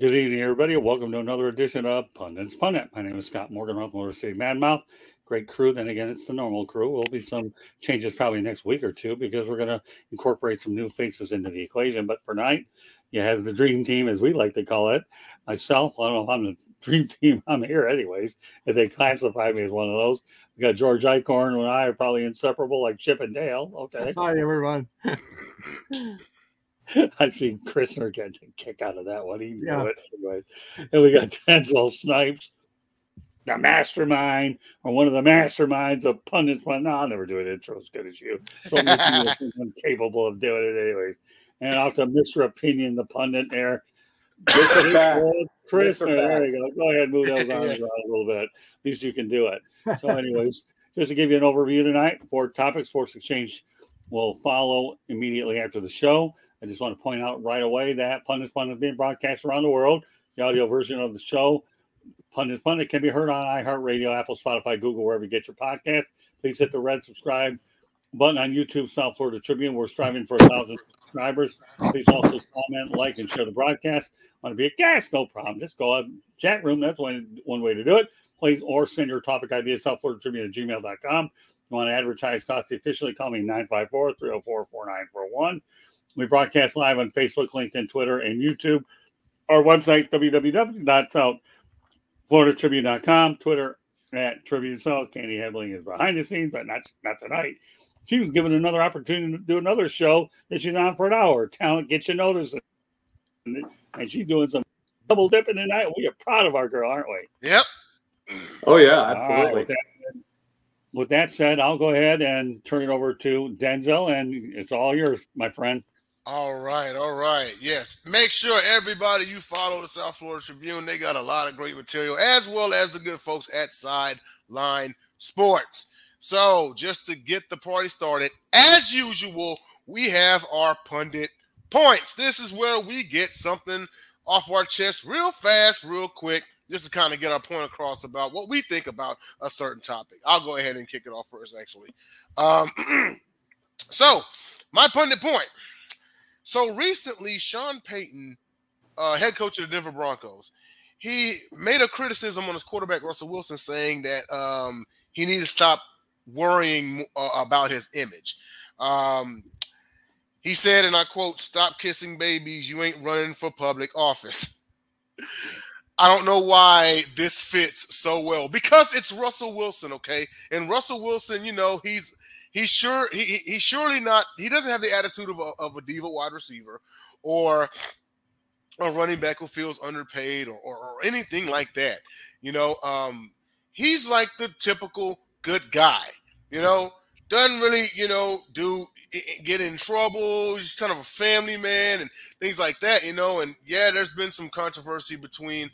Good evening, everybody. Welcome to another edition of Pundit's Pundit. My name is Scott Morgan, Motor City Madmouth. Great crew. Then again, it's the normal crew. Will be some changes probably next week or two because we're going to incorporate some new faces into the equation. But for tonight, you have the dream team, as we like to call it. Myself, I don't know if I'm the dream team. I'm here anyways. If they classify me as one of those, we got George Eichhorn and I are probably inseparable, like Chip and Dale. Okay. Hi, everyone. I see Christner getting a kick out of that one. He knew it. Anyways. And we got Denzel Snipes, the mastermind, or one of the masterminds of Pundits. Well, no, I'll never do an intro as good as you. So I'm capable of doing it anyways. And also Mr. Opinion, the pundit there. Christner, there you go. Go ahead, move those arms around a little bit. At least you can do it. So anyways, just to give you an overview tonight, 4 topics. Sports Exchange will follow immediately after the show. I just want to point out right away that Pundit's Pundit is being broadcast around the world. The audio version of the show, Pundit's Pundit, can be heard on iHeartRadio, Apple, Spotify, Google, wherever you get your podcast. Please hit the red subscribe button on YouTube, South Florida Tribune. We're striving for 1,000 subscribers. Please also comment, like, and share the broadcast. Want to be a guest? No problem. Just go out chat room. That's one way to do it. Please, or send your topic ideas, South Florida Tribune at gmail.com. You want to advertise costs officially, call me 954-304-4941. We broadcast live on Facebook, LinkedIn, Twitter, and YouTube. Our website, www.southfloridatribune.com. Twitter at Tribune South. Candy Hebling is behind the scenes, but not tonight. She was given another opportunity to do another show that she's on for an hour. Talent gets you noticed. And she's doing some double dipping tonight. We are proud of our girl, aren't we? Yep. Oh, yeah, absolutely. Right, with that said, I'll go ahead and turn it over to Denzel, and it's all yours, my friend. All right. Yes. Make sure everybody you follow the South Florida Tribune. They got a lot of great material, as well as the good folks at Sideline Sports. So just to get the party started, as usual, we have our Pundit Points. This is where we get something off our chest real fast, real quick, just to kind of get our point across about what we think about a certain topic. I'll go ahead and kick it off first, actually. So my Pundit Point. So recently, Sean Payton, head coach of the Denver Broncos, he made a criticism on his quarterback, Russell Wilson, saying that he needs to stop worrying about his image. He said, and I quote, "Stop kissing babies. You ain't running for public office." I don't know why this fits so well, because it's Russell Wilson, okay? And Russell Wilson, you know, he's surely not. He doesn't have the attitude of a diva wide receiver or a running back who feels underpaid or anything like that. You know, he's like the typical good guy. You know, doesn't really, you know, get in trouble. He's kind of a family man and things like that. You know, and yeah, there's been some controversy between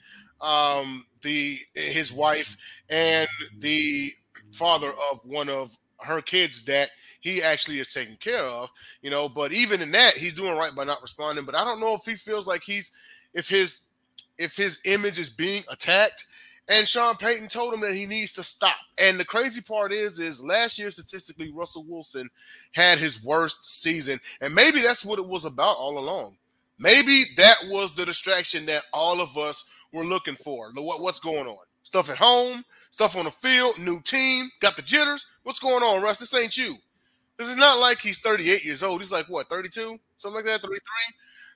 his wife and the father of one of her kids that he actually is taking care of, you know, but even in that, he's doing right by not responding. But I don't know if he feels like if his image is being attacked. And Sean Payton told him that he needs to stop. And the crazy part is last year, statistically, Russell Wilson had his worst season. And maybe that's what it was about all along. Maybe that was the distraction that all of us were looking for. What's going on? Stuff at home, stuff on the field, new team, got the jitters. What's going on, Russ? This ain't you. This is not like he's 38 years old. He's like, what, 32? Something like that, 33?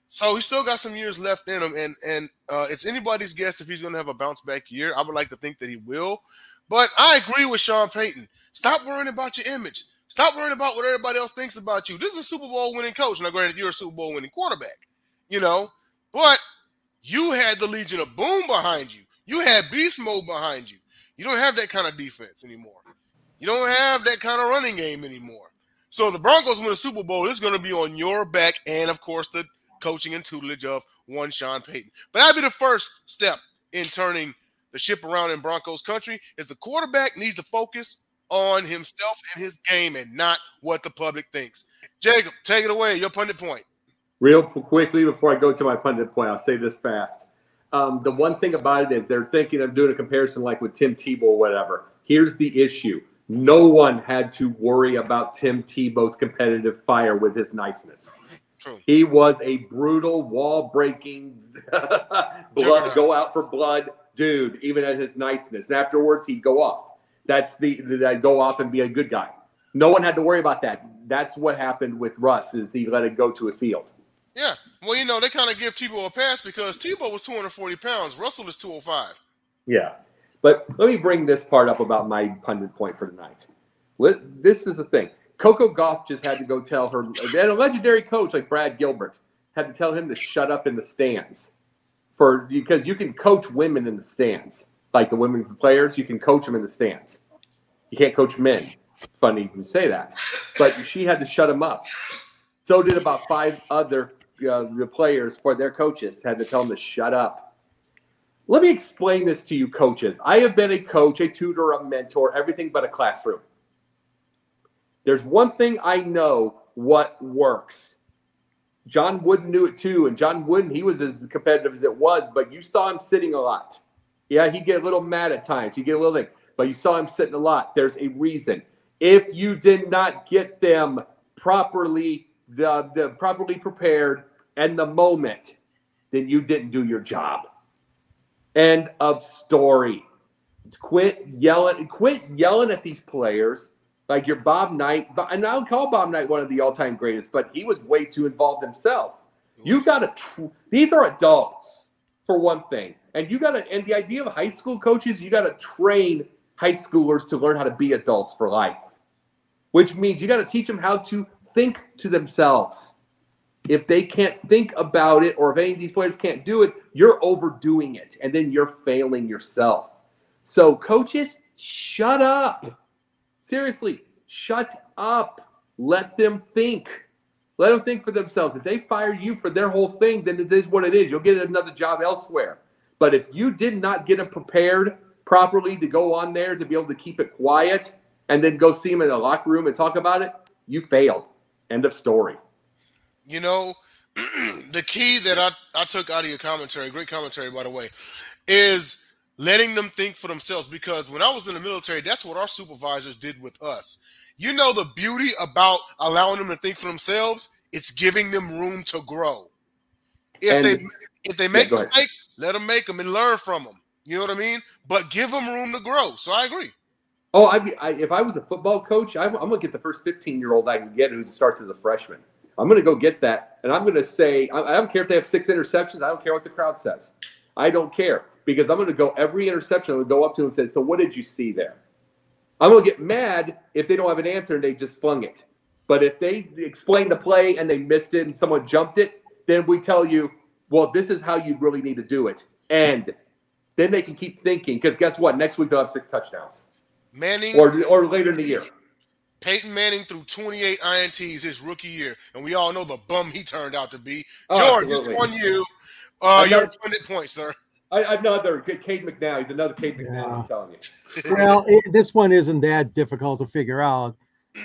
So he's still got some years left in him. And it's anybody's guess if he's going to have a bounce-back year. I would like to think that he will. But I agree with Sean Payton. Stop worrying about your image. Stop worrying about what everybody else thinks about you. This is a Super Bowl winning coach. Now, granted, you're a Super Bowl winning quarterback, you know. But you had the Legion of Boom behind you. You had beast mode behind you. You don't have that kind of defense anymore. You don't have that kind of running game anymore. So the Broncos win a Super Bowl. It's going to be on your back and, of course, the coaching and tutelage of one Sean Payton. But that'd be the first step in turning the ship around in Broncos country, is the quarterback needs to focus on himself and his game and not what the public thinks. Jacob, take it away. Your Pundit Point. Real quickly, before I go to my Pundit Point, I'll say this fast. The one thing about it is they're thinking of doing a comparison like with Tim Tebow or whatever. Here's the issue. No one had to worry about Tim Tebow's competitive fire with his niceness. True. He was a brutal, wall-breaking, blood, go out for blood dude, even at his niceness. And afterwards, he'd go off. That's that go off and be a good guy. No one had to worry about that. That's what happened with Russ, is he let it go to a field. Yeah. Well, you know, they kind of give Tebow a pass because Tebow was 240 pounds. Russell is 205. Yeah. But let me bring this part up about my pundit point for tonight. This is the thing. Cocogauff just had to go tell her, and a legendary coach like Bradgilbert had to tell him to shut up in the stands, because you can coach women in the stands, like the women players. You can coach them in the stands. You can't coach men. Funny you say that, but she had to shut him up. So did about 5 other players for their coaches. Had to tell them to shut up. Let me explain this to you, coaches. I have been a coach, a tutor, a mentor, everything but a classroom. There's one thing I know what works. John Wooden knew it too, and John Wooden, he was as competitive as it was, but you saw him sitting a lot. Yeah, he'd get a little mad at times. He'd get a little thing, but you saw him sitting a lot. There's a reason. If you did not get them properly, properly prepared and the moment, then you didn't do your job. End of story. Quit yelling at these players like you're Bob Knight. And I don't call Bob Knight one of the all-time greatest, but he was way too involved himself. You got to. These are adults, for one thing, and you got to. And the idea of high school coaches, you got to train high schoolers to learn how to be adults for life, which means you got to teach them how to think to themselves. If they can't think about it, or if any of these players can't do it, you're overdoing it, and then you're failing yourself. So coaches, shut up. Seriously, shut up. Let them think. Let them think for themselves. If they fire you for their whole thing, then it is what it is. You'll get another job elsewhere. But if you did not get them prepared properly to go on there, to be able to keep it quiet, and then go see them in the locker room and talk about it, you failed. End of story. You know, the key that I took out of your commentary, great commentary, by the way, is letting them think for themselves. Because when I was in the military, that's what our supervisors did with us. You know, the beauty about allowing them to think for themselves, it's giving them room to grow. If they make mistakes, let them make them and learn from them. You know what I mean? But give them room to grow. So I agree. Oh, if I was a football coach, I'm going to get the first 15-year-old I can get who starts as a freshman. I'm going to go get that, and I'm going to say, I don't care if they have 6 interceptions. I don't care what the crowd says. I don't care, because I'm going to go every interception. I'm going to go up to them and say, so what did you see there? I'm going to get mad if they don't have an answer and they just flung it. But if they explain the play and they missed it and someone jumped it, then we tell you, well, this is how you really need to do it. And then they can keep thinking, because guess what? Next week they'll have 6 touchdowns. Manning or later in the year. Peyton Manning threw 28 INTs his rookie year, and we all know the bum he turned out to be. George, it's on you. Your Pundit point, sir. Another Cade McNown. He's another Cade McNown, I'm telling you. Well, this one isn't that difficult to figure out.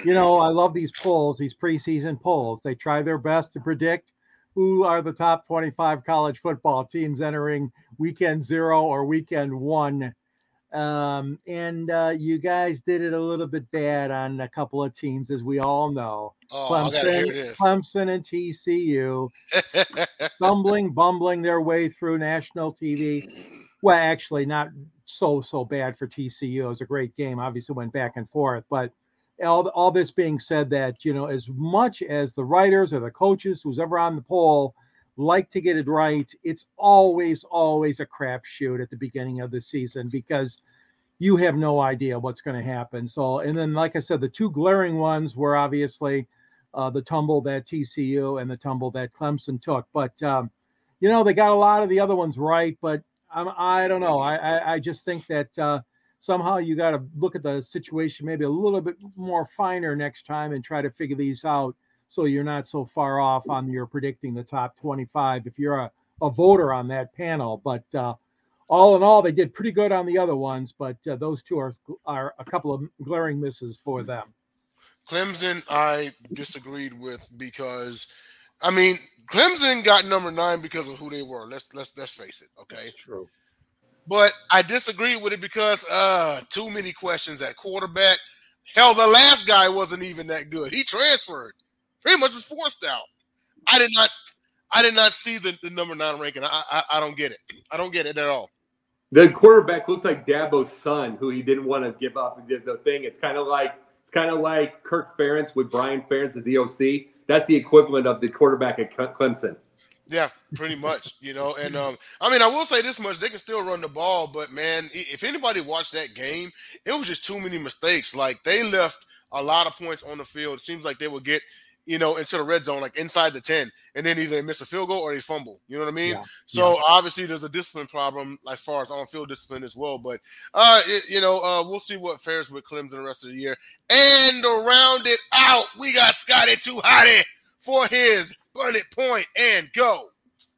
You know, I love these polls, these preseason polls. They try their best to predict who are the top 25 college football teams entering weekend 0 or weekend 1. You guys did it a little bit bad on a couple of teams, as we all know. Clemson and TCU bumbling their way through national TV. Well, actually, not so bad for TCU. It was a great game. Obviously, went back and forth. But all this being said, that, you know, as much as the writers or the coaches, who's ever on the poll, like to get it right, it's always a crapshoot at the beginning of the season, because you have no idea what's going to happen. So, and then, like I said, the 2 glaring ones were obviously the tumble that TCU and the tumble that Clemson took. But, you know, they got a lot of the other ones right, but I don't know. I just think that somehow you got to look at the situation maybe a little bit more finer next time and try to figure these out, so you're not so far off on your predicting the top 25 if you're a voter on that panel. But all in all, they did pretty good on the other ones, but those 2 are a couple of glaring misses for them. Clemson, I disagreed with, because, I mean, Clemson got number 9 because of who they were. Let's face it, okay? That's true. But I disagree with it because too many questions at quarterback. Hell, the last guy wasn't even that good. He transferred. Pretty much is forced out. I did not see the number 9 ranking. I don't get it. I don't get it at all. The quarterback looks like Dabo's son, who he didn't want to give up and did the thing. It's kind of like Kirk Ferentz with Brian Ferentz as EOC. That's the equivalent of the quarterback at Clemson. Yeah, pretty much, you know. And I mean, I will say this much: they can still run the ball, but man, if anybody watched that game, it was just too many mistakes. Like, they left a lot of points on the field. It seems like they would get, you know, into the red zone, like inside the 10, and then either they miss a field goal or they fumble. You know what I mean? Yeah. So obviously there's a discipline problem as far as on-field discipline as well. But we'll see what fares with Clemson the rest of the year. And to round it out, we got Scotty Too Hotty for his Pundit point and go.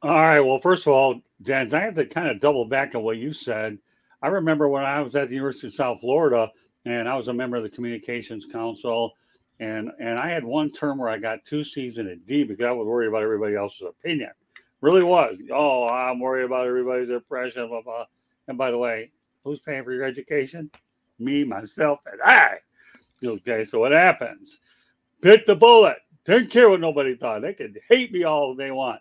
All right. Well, first of all, Jens, I have to kind of double back on what you said. I remember when I was at the University of South Florida, and I was a member of the Communications Council, and I had one term where I got 2 C's and a D because I was worried about everybody else's opinion. Really was. Oh, I'm worried about everybody's impression, blah, blah. And by the way, who's paying for your education? Me, myself, and I. Okay, so what happens? Bit the bullet. Didn't care what nobody thought. They could hate me all they want.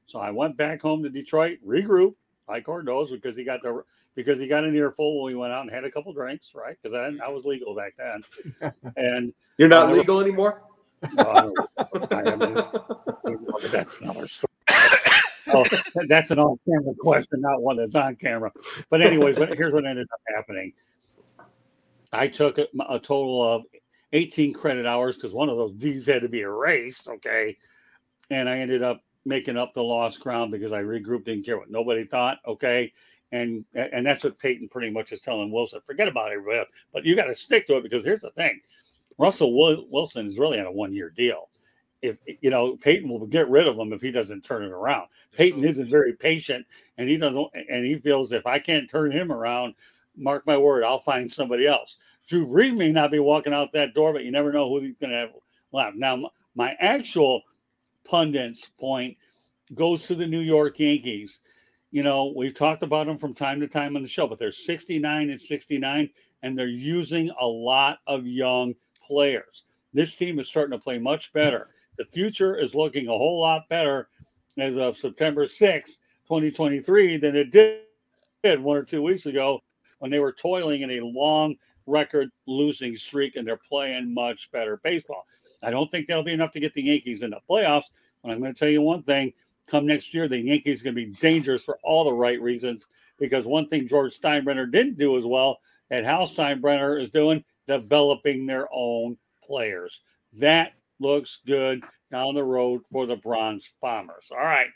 So I went back home to Detroit, regrouped, like Cordo's, because he got an earful when we went out and had a couple drinks, right? Because I was legal back then. And you're not legal anymore? No, that's another story. Oh, that's an on-camera question, not one that's on camera. But anyways, here's what ended up happening. I took a total of 18 credit hours because one of those D's had to be erased, okay? And I ended up making up the lost ground because I regrouped, didn't care what nobody thought, okay? And that's what Peyton pretty much is telling Wilson. Forget about everybody else, but you got to stick to it because here's the thing. Russell Wilson is really on a 1-year deal. If you know, Peyton will get rid of him if he doesn't turn it around. Peyton isn't very patient, and he feels if I can't turn him around, mark my word, I'll find somebody else. Drew Brees may not be walking out that door, but you never know who he's going to have left. Now, my actual pundit's point goes to the New York Yankees. You know, we've talked about them from time to time on the show, but they're 69 and 69, and they're using a lot of young players. This team is starting to play much better. The future is looking a whole lot better as of September 6th, 2023, than it did 1 or 2 weeks ago when they were toiling in a long record losing streak, and they're playing much better baseball. I don't think that'll be enough to get the Yankees in the playoffs, but I'm going to tell you one thing. Come next year, the Yankees are going to be dangerous for all the right reasons, because one thing George Steinbrenner didn't do as well that Halsteinbrenner is doing, developing their own players. That looks good down the road for the Bronx Bombers. All right.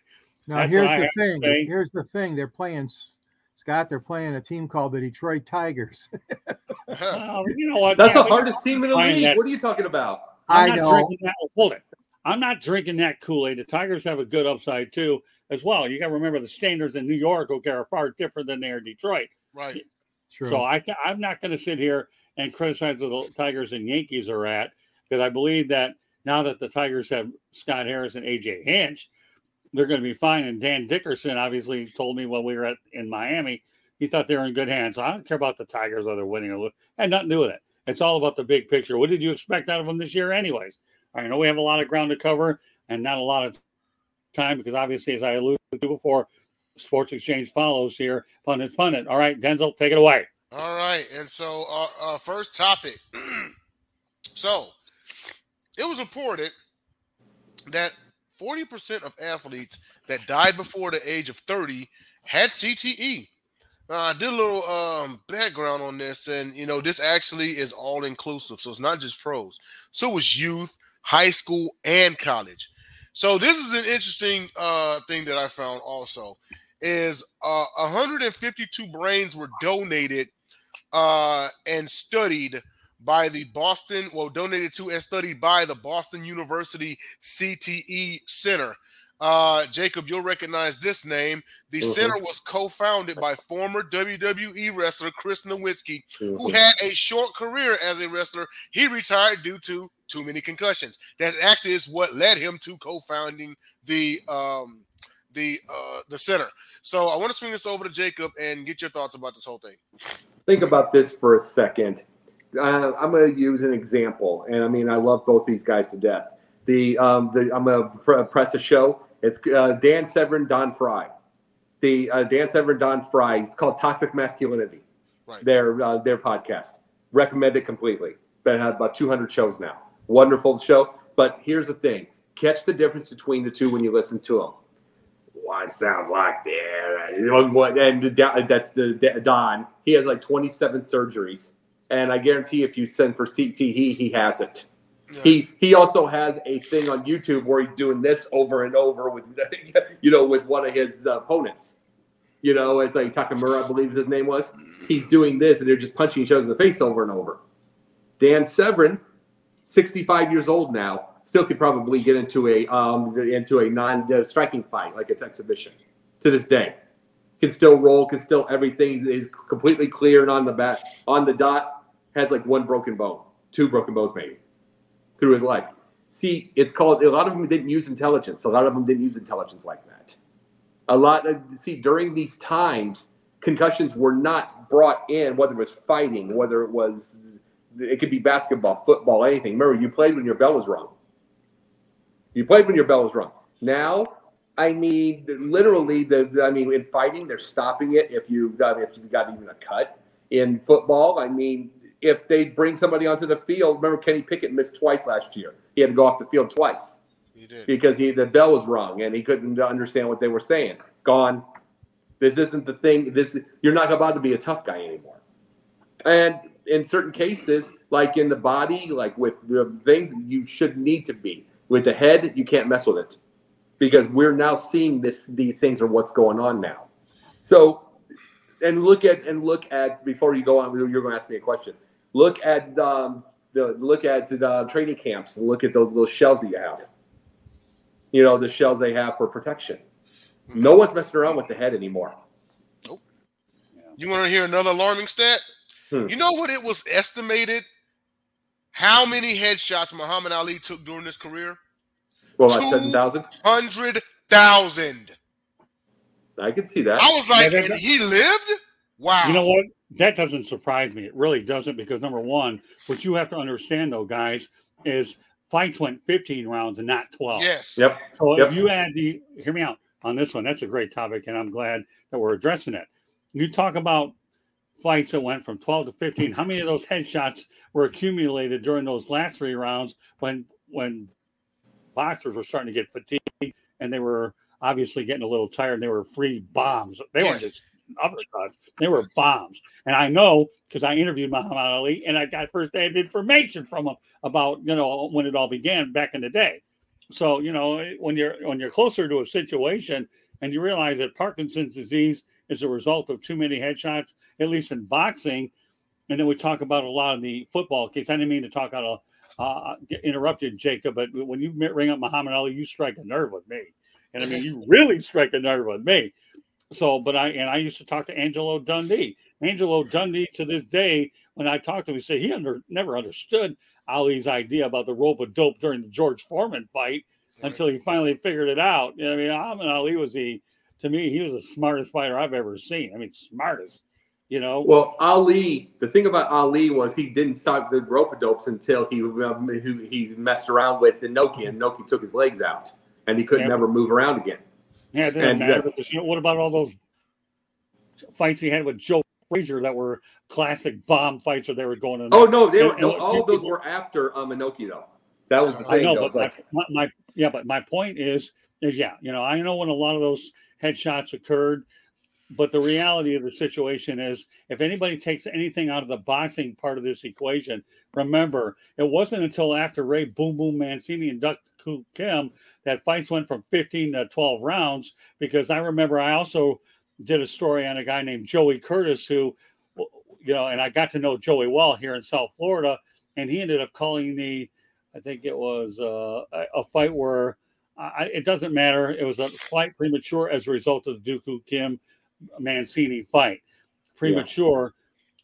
Now, here's the thing. Here's the thing. They're playing, Scott, they're playing a team called the Detroit Tigers. Well, you know what? That's the hardest team in the league. What are you talking about? I'm not drinking that Kool-Aid. The Tigers have a good upside, too, as well. You got to remember the standards in New York, are far different than they are in Detroit. Right. True. So I'm not going to sit here and criticize the Tigers and Yankees are at, because I believe that now that the Tigers have Scott Harris and A.J. Hinch, they're going to be fine. And Dan Dickerson obviously told me when we were in Miami, he thought they were in good hands. So I don't care about the Tigers, whether winning or losing. Had nothing to do with it. It's all about the big picture. What did you expect out of them this year anyways? I know we have a lot of ground to cover and not a lot of time because obviously, as I alluded to before, Sports Exchange follows here. Pundit. All right, Denzel, take it away. All right. And so our first topic. So it was reported that 40% of athletes that died before the age of 30 had CTE. I did a little background on this, and, you know, this actually is all-inclusive, so it's not just pros. So it's youth, high school, and college. So this is an interesting thing that I found also, is 152 brains were donated and studied by the donated to and studied by the Boston University CTE Center. Jacob, you'll recognize this name. The center was co-founded by former WWE wrestler Chris Nowinski, who had a short career as a wrestler. He retired due to too many concussions. That actually is what led him to co-founding the center. So I want to swing this over to Jacob and get your thoughts about this whole thing. Think about this for a second. I'm going to use an example, and I mean, I love both these guys to death. I'm gonna press a show. It's Dan Severn, Don Fry. Dan Severn, Don Fry. It's called Toxic Masculinity. Right. Their podcast. Recommend it completely. Been had about 200 shows now. Wonderful show. But here's the thing: catch the difference between the two when you listen to them. One sounds like that, and that's the Don. He has like 27 surgeries, and I guarantee if you send for CT, he has it. Yeah. He also has a thing on YouTube where he's doing this over and over with with one of his opponents. It's like Takamura, I believe his name was. He's doing this, and they're just punching each other in the face over and over. Dan Severn, 65 years old now, still could probably get into a non-striking fight, like it's exhibition, to this day. Can still roll, can still everything is completely clear and on the dot. Has like one broken bone, 2 broken bones maybe, through his life. See, it's called. A lot of them didn't use intelligence. A lot of them didn't use intelligence like that. During these times, concussions were not brought in, whether it was fighting, whether it could be basketball, football, anything. Remember, you played when your bell was rung. Now, literally, in fighting, they're stopping it if you've got even a cut. In football, if they bring somebody onto the field, remember Kenny Pickett missed twice last year. He had to go off the field twice. He did. Because the bell was rung and he couldn't understand what they were saying. Gone. This isn't the thing. You're not allowed to be a tough guy anymore. And in certain cases, like in the body, like with the things, you should need to be. With the head, you can't mess with it, because we're now seeing these things are what's going on now. So, and look at before you go on, you're going to ask me a question. Look at the training camps and look at those little shells that you have. The shells they have for protection. No one's messing around with the head anymore. Nope. You want to hear another alarming stat? You know what it was estimated? How many headshots Muhammad Ali took during his career? Well, like 7,000? 100,000. I could see that. I was like, and he lived? Wow. You know what? That doesn't surprise me. It really doesn't, because number one, what you have to understand, though, guys, is fights went 15 rounds and not 12. Yes. Yep. So if you add hear me out on this one, that's a great topic, and I'm glad that we're addressing it. You talk about fights that went from 12 to 15. How many of those headshots were accumulated during those last 3 rounds when boxers were starting to get fatigued and they were obviously getting a little tired and they were free bombs? They weren't just uppercuts. They were bombs. And I know because I interviewed Muhammad Ali and I got first-hand information from him about, when it all began back in the day. So, when you're closer to a situation and you realize that Parkinson's disease is a result of too many headshots, at least in boxing. And then we talk about a lot of the football case. I didn't mean to talk out interrupted, Jacob, but when you ring up Muhammad Ali, you strike a nerve with me. And you really strike a nerve with me. So, I used to talk to Angelo Dundee. Angelo Dundee, to this day, when I talked to him, he said he never understood Ali's idea about the rope-a-dope during the George Foreman fight until he finally figured it out. Muhammad Ali to me, he was the smartest fighter I've ever seen. Smartest, Well, Ali, the thing about Ali was he didn't stop the rope-a-dopes until he messed around with Inoki, and Inoki took his legs out, and he couldn't never move around again. Yeah, it didn't matter. Because, what about all those fights he had with Joe Frazier that were classic bomb fights where they were going in? Oh, no, all of those were after Inoki, though. That was the thing. I know, but my point is I know when a lot of those headshots occurred, but the reality of the situation is if anybody takes anything out of the boxing part of this equation, remember, it wasn't until after Ray Boom Boom Mancini and Duck Koo Kim that fights went from 15 to 12 rounds, because I remember I also did a story on a guy named Joey Curtis who, and I got to know Joey well here in South Florida, and he ended up calling me, I think it was a fight where it doesn't matter. It was a fight premature as a result of the Dooku Kim Mancini fight. Premature.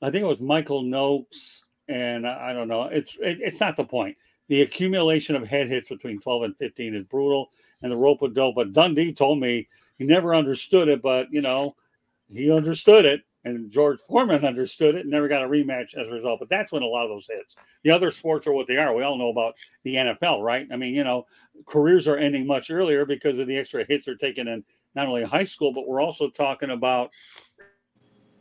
Yeah. I think it was Michael Noakes, and I don't know. It's not the point. The accumulation of head hits between 12 and 15 is brutal, and the rope-a-dope. But Dundee told me he never understood it, but he understood it. And George Foreman understood it and never got a rematch as a result. But that's when a lot of those hits. The other sports are what they are. We all know about the NFL, right? I mean, you know, careers are ending much earlier because of the extra hits they're taking in not only high school, but we're also talking about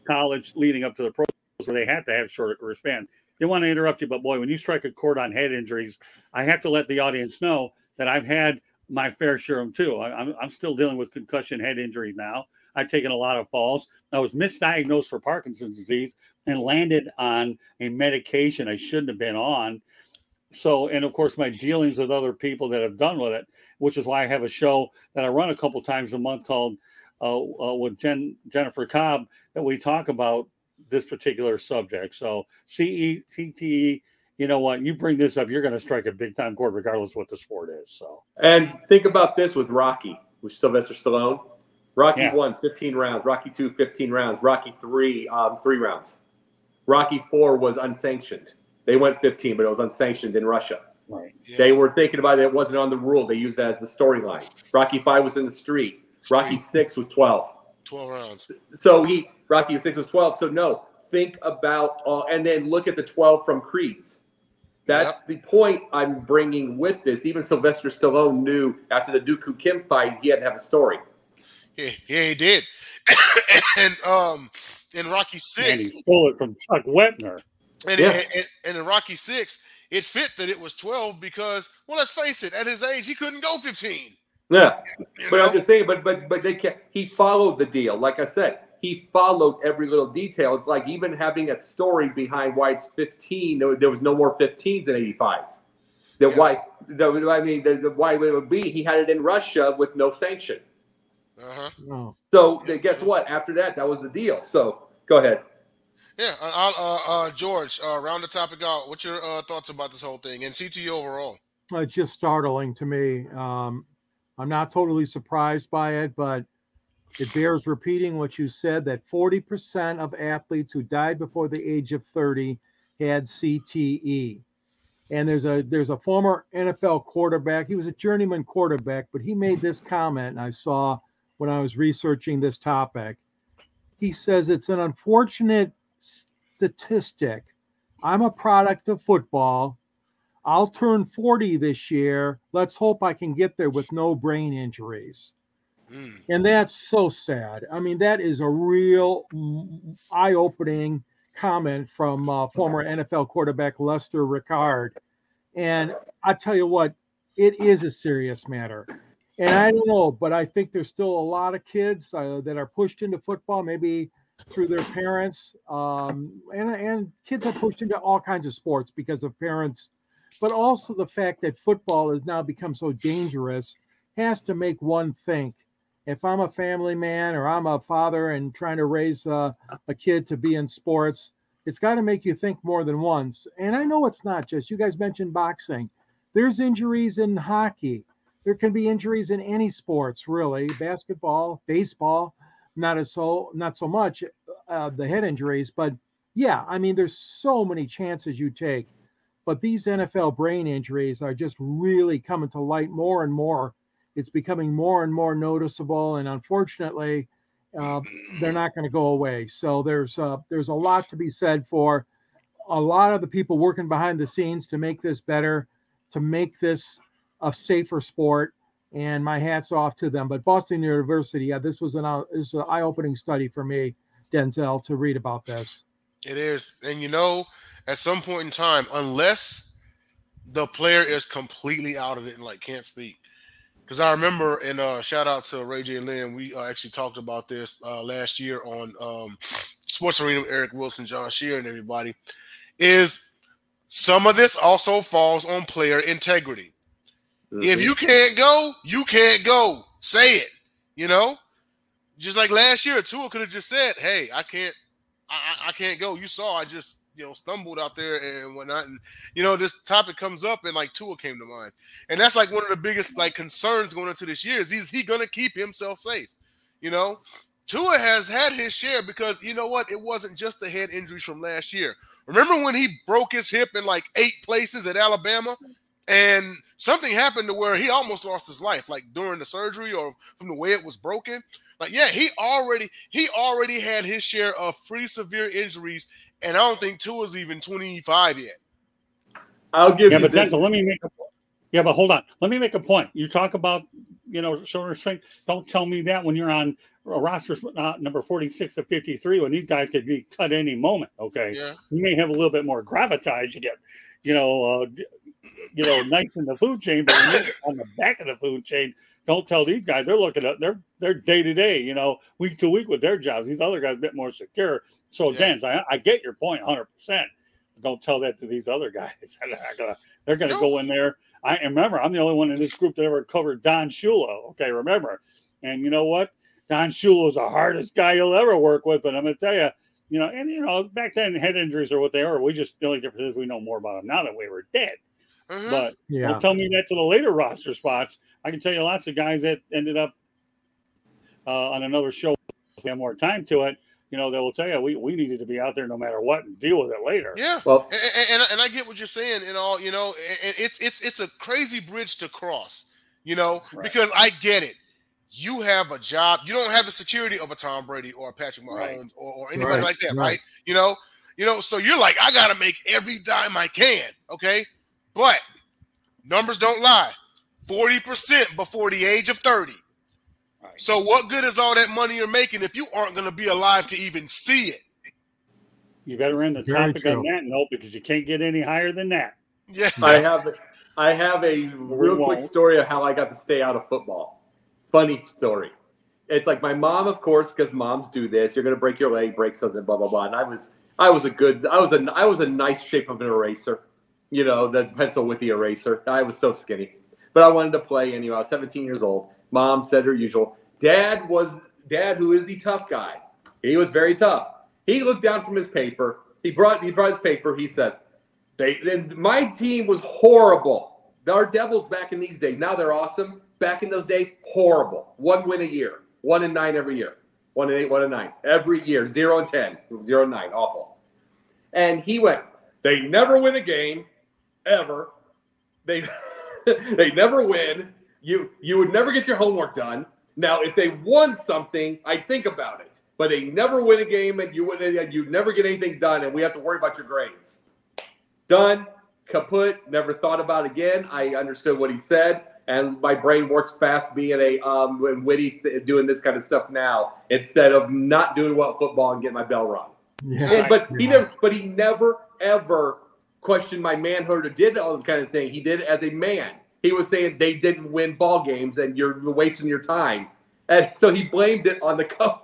college leading up to the pros where they have to have shorter career span. They want to interrupt you, but boy, when you strike a chord on head injuries, I have to let the audience know that I've had my fair share of them too. I'm still dealing with concussion head injuries now. I've taken a lot of falls. I was misdiagnosed for Parkinson's disease and landed on a medication I shouldn't have been on. So, and of course, my dealings with other people that have done with it, which is why I have a show that I run a couple times a month called with Jennifer Cobb, that we talk about this particular subject. So CTE, you know what, you bring this up, you're going to strike a big time chord regardless of what the sport is. So, and think about this with Rocky, with Sylvester Stallone. Rocky 1, 15 rounds. Rocky 2, 15 rounds. Rocky 3, 3 rounds. Rocky 4 was unsanctioned. They went 15, but it was unsanctioned in Russia. Right. Yeah. They were thinking about it. It wasn't on the rule. They used that as the storyline. Rocky 5 was in the street. Rocky 6 was 12. 12 rounds. So Rocky 6 was 12. So no, think about, and then look at the 12 from Creed's. That's the point I'm bringing with this. Even Sylvester Stallone knew after the Dooku Kim fight, he had to have a story. Yeah, he did. And in Rocky 6, and he stole it from Chuck Wepner. And in Rocky 6, it fit that it was 12 because, well, let's face it, at his age, he couldn't go 15. Yeah, but I'm just saying, but they can't. He followed the deal. Like I said, he followed every little detail. It's like even having a story behind why it's 15. There was no more 15s in '85. Why it would be? He had it in Russia with no sanction. So guess what? After that was the deal. So go ahead. Yeah, George, round the topic out. What's your thoughts about this whole thing and CTE overall? It's just startling to me. I'm not totally surprised by it, but it bears repeating what you said, that 40% of athletes who died before the age of 30 had CTE. And there's a former NFL quarterback. He was a journeyman quarterback, but he made this comment I saw when I was researching this topic. He says it's an unfortunate statistic. I'm a product of football. I'll turn 40 this year. Let's hope I can get there with no brain injuries. And that's so sad. I mean, that is a real eye-opening comment from former NFL quarterback Lester Ricard. And I tell you what, it is a serious matter. And I don't know, but I think there's still a lot of kids that are pushed into football, maybe through their parents. And kids are pushed into all kinds of sports because of parents. But also the fact that football has now become so dangerous has to make one think. If I'm a family man or I'm a father and trying to raise a kid to be in sports, it's got to make you think more than once. And I know it's not just, you guys mentioned boxing. There's injuries in hockey. There can be injuries in any sports, really. Basketball, baseball, not so much the head injuries. But yeah, I mean, there's so many chances you take. But these NFL brain injuries are just really coming to light more and more. It's becoming more and more noticeable, and unfortunately, they're not going to go away. So there's a lot to be said for a lot of the people working behind the scenes to make this better, to make this a safer sport. And my hat's off to them. But Boston University, this was an eye-opening study for me, Denzel, to read about this. It is, and at some point in time, unless the player is completely out of it and can't speak. Because I remember, and shout out to Ray J. Lynn, we actually talked about this last year on Sports Arena with Eric Wilson, John Shear, and everybody, is some of this also falls on player integrity. Mm-hmm. If you can't go, you can't go. Say it, Just like last year, Tua could have just said, hey, I can't go. You saw I just, stumbled out there and whatnot. And, this topic comes up and Tua came to mind. And that's one of the biggest concerns going into this year is he going to keep himself safe? Tua has had his share because you know what? It wasn't just the head injuries from last year. Remember when he broke his hip in 8 places at Alabama? And something happened to where he almost lost his life, like during the surgery or from the way it was broken. Like, yeah, he already had his share of pretty severe injuries, and I don't think Tua's even 25 yet. I'll give you but this. Denzel, let me make a point. Yeah, but hold on. Let me make a point. You talk about, shoulder strength. Don't tell me that when you're on a roster number 46 of 53, when these guys could be cut any moment. Okay, Yeah. You may have a little bit more gravitas. You get, nice in the food chain, but on the back of the food chain, don't tell these guys they're looking at their day to day, week to week with their jobs. These other guys are a bit more secure. So, yeah. Denz, I get your point 100%. Don't tell that to these other guys. They're gonna go in there. I remember I'm the only one in this group that ever covered Don Shula. Okay, remember? And you know what? Don Shula was the hardest guy you'll ever work with. But I'm gonna tell you, back then head injuries are what they are. We just, the only difference is we know more about them now that we were dead. Mm-hmm. But don't tell me that to the later roster spots. I can tell you lots of guys that ended up on another show if we have more time to it. They will tell you we needed to be out there no matter what and deal with it later. Yeah, well, and I get what you're saying and all. And it's a crazy bridge to cross. Right. Because I get it. You have a job. You don't have the security of a Tom Brady or a Patrick Mahomes right. or anybody like that, right? So you're like, I got to make every dime I can, okay? But numbers don't lie. 40% before the age of 30. Right. So what good is all that money you're making if you aren't going to be alive to even see it? You better end the topic on that note because you can't get any higher than that. Yeah. I have a real quick story of how I got to stay out of football. Funny story. It's like my mom, of course, because moms do this. You're going to break your leg, break something, blah blah blah. And I was a nice shape of an eraser, the pencil with the eraser. I was so skinny, but I wanted to play anyway. I was 17 years old. Mom said her usual. Dad, who is the tough guy. He was very tough. He looked down from his paper. He brought his paper. He says, my team was horrible. Our Devils back in these days, now they're awesome. Back in those days, horrible. 1 win a year. 1-9 every year. 1-8, 1-9 every year. 0-10, 0-9, awful. And he went, they never win a game, ever. They never win. You would never get your homework done. Now, if they won something, I'd think about it. But they never win a game, and you'd never get anything done, and we have to worry about your grades. Done, kaput, never thought about it again. I understood what he said, and my brain works fast being witty, doing this kind of stuff now, instead of not doing well at football and getting my bell rung. Yeah. But he never, ever questioned my manhood or did all the kind of thing. He did it as a man. He was saying they didn't win ball games and you're wasting your time. And so he blamed it on the coach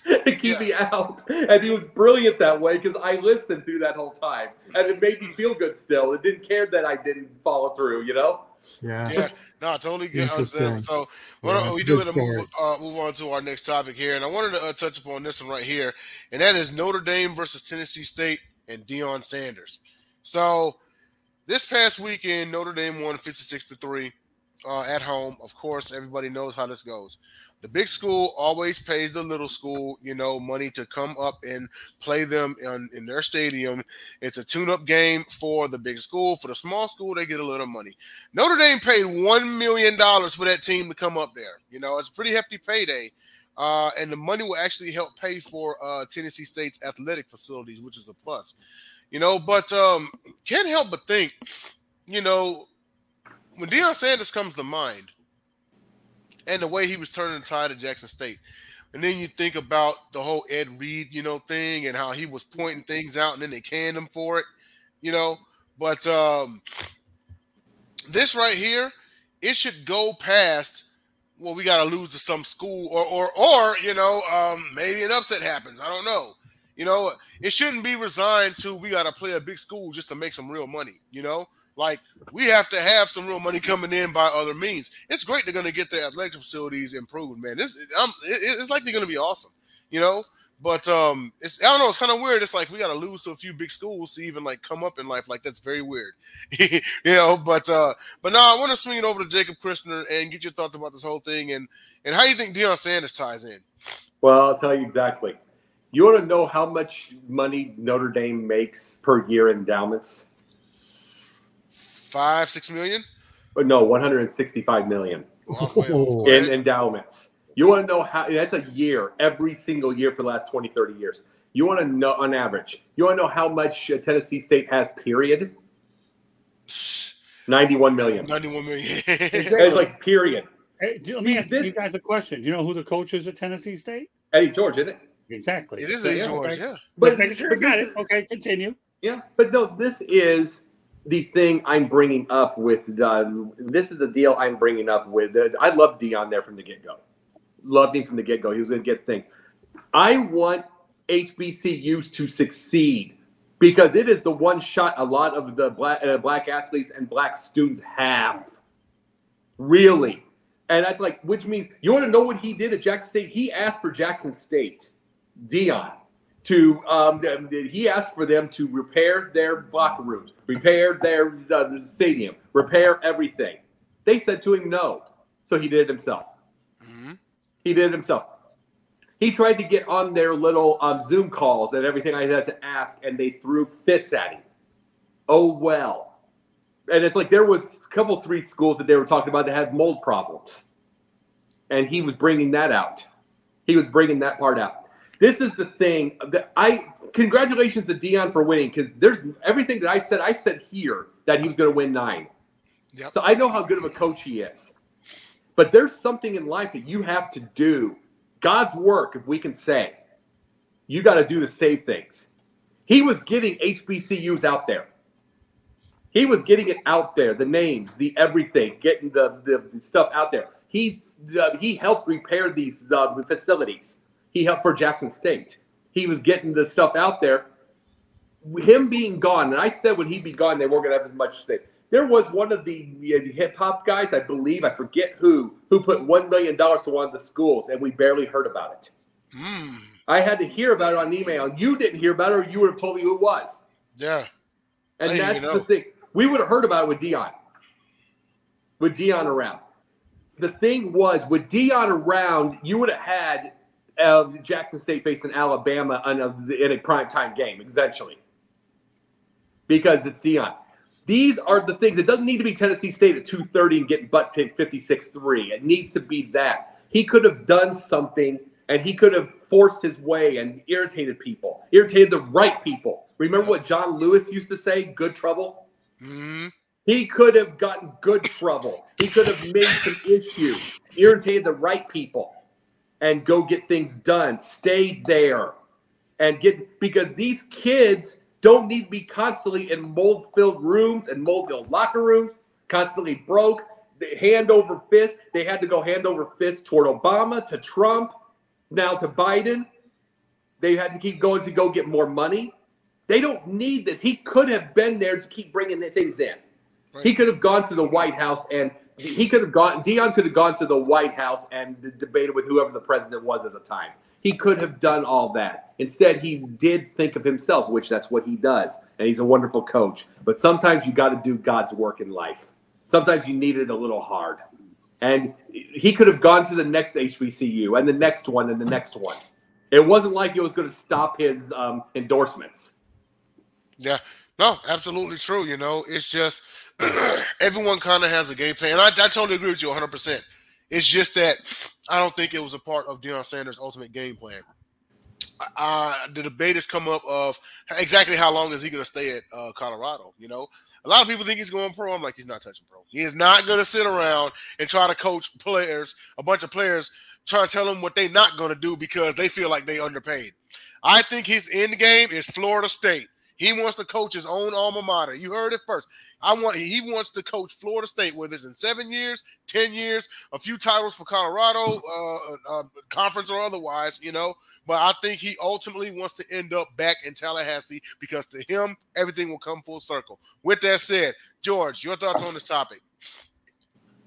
to keep me out. And he was brilliant that way because I listened through that whole time. And it made me feel good still. It didn't care that I didn't follow through, Yeah. No, I totally get understand. So what we do is move on to our next topic here. And I wanted to touch upon this one right here. And that is Notre Dame versus Tennessee State and Deion Sanders. So this past weekend, Notre Dame won 56-3 at home. Of course, everybody knows how this goes. The big school always pays the little school, money to come up and play them in their stadium. It's a tune-up game for the big school. For the small school, they get a little money. Notre Dame paid $1 million for that team to come up there. It's a pretty hefty payday. And the money will actually help pay for Tennessee State's athletic facilities, which is a plus. But can't help but think, when Deion Sanders comes to mind and the way he was turning the tide at Jackson State, and then you think about the whole Ed Reed, thing and how he was pointing things out and then they canned him for it, But this right here, it should go past, well, we got to lose to some school or maybe an upset happens. I don't know. It shouldn't be resigned to we got to play a big school just to make some real money, Like, we have to have some real money coming in by other means. It's great they're going to get their athletic facilities improved, man. It's like they're going to be awesome, But I don't know. It's kind of weird. It's like we got to lose to a few big schools to even like come up in life. Like that's very weird, But now I want to swing it over to Jacob Christner and get your thoughts about this whole thing and how you think Deion Sanders ties in. Well, I'll tell you exactly. You want to know how much money Notre Dame makes per year in endowments? 6 million? But no, 165 million in endowments. You want to know how? That's a year, every single year for the last 20, 30 years. You want to know, on average, you want to know how much Tennessee State has, period? 91 million. 91 million. It's like, period. Hey, let me ask you guys a question. Do you know who the coach is at Tennessee State? Eddie George, isn't it? Exactly. It is Eddie George, okay. yeah. But make sure you got it. Okay, continue. Yeah, but no, this is the thing I'm bringing up with. This is the deal I'm bringing up with. I love Deion there from the get-go. Loved him from the get-go. He was going to get the thing. I want HBCUs to succeed because it is the one shot a lot of the black athletes and black students have. Really. And that's like, which means, you want to know what he did at Jackson State? He asked for Jackson State, Deion, he asked for them to repair their locker rooms, repair their stadium, repair everything. They said to him no. So he did it himself. Mm-hmm. He did it himself. He tried to get on their little Zoom calls and everything I had to ask, and they threw fits at him. Oh, well. And it's like there was a couple, 3 schools that they were talking about that had mold problems. And he was bringing that out. He was bringing that part out. This is the thing that congratulations to Deion for winning, because there's everything that I said here that he was going to win 9. Yep. So I know how good of a coach he is. But there's something in life that you have to do. God's work, if we can say, you got to do to save things. He was getting HBCUs out there. He was getting it out there, the names, the everything, getting the stuff out there. He helped repair these facilities. He helped for Jackson State. He was getting the stuff out there. Him being gone, and I said when he'd be gone, they weren't going to have as much to say. There was one of the hip-hop guys, I believe, I forget who put $1 million to one of the schools, and we barely heard about it. I had to hear about it on email. You didn't hear about it, or you would have told me who it was. Yeah. And that's the thing. We would have heard about it with Deion. With Deion around. The thing was, with Deion around, you would have had Jackson State facing Alabama in a primetime game eventually. Because it's Deion. These are the things. It doesn't need to be Tennessee State at 2:30 and getting butt kicked 56-3. It needs to be that. He could have done something, and he could have forced his way and irritated people. Irritated the right people. Remember what John Lewis used to say? Good trouble? Mm-hmm. He could have gotten good trouble. He could have made some issues, irritated the right people, and go get things done. Stay there and because these kids don't need to be constantly in mold-filled rooms and mold-filled locker rooms, constantly broke, hand over fist. They had to go hand over fist toward Obama, to Trump, now to Biden. They had to keep going to go get more money. They don't need this. He could have been there to keep bringing the things in. Right. He could have gone to the White House, and Deion could have gone to the White House and debated with whoever the president was at the time. He could have done all that. Instead, he did think of himself, which that's what he does. And he's a wonderful coach. But sometimes you got to do God's work in life. Sometimes you need it a little hard. And he could have gone to the next HBCU and the next one and the next one. It wasn't like it was going to stop his endorsements. Yeah, no, absolutely true. You know, it's just everyone kind of has a game plan. And I totally agree with you 100%. It's just that I don't think it was a part of Deion Sanders' ultimate game plan. The debate has come up of exactly how long is he going to stay at Colorado. You know, a lot of people think he's going pro. I'm like, he's not touching pro. He is not going to sit around and try to coach players, a bunch of players, try to tell them what they're not going to do because they feel like they underpaid. I think his end game is Florida State. He wants to coach his own alma mater. You heard it first. He wants to coach Florida State, whether it's in 7 years, 10 years, a few titles for Colorado, conference or otherwise, you know. But I think he ultimately wants to end up back in Tallahassee because to him, everything will come full circle. With that said, George, your thoughts on this topic?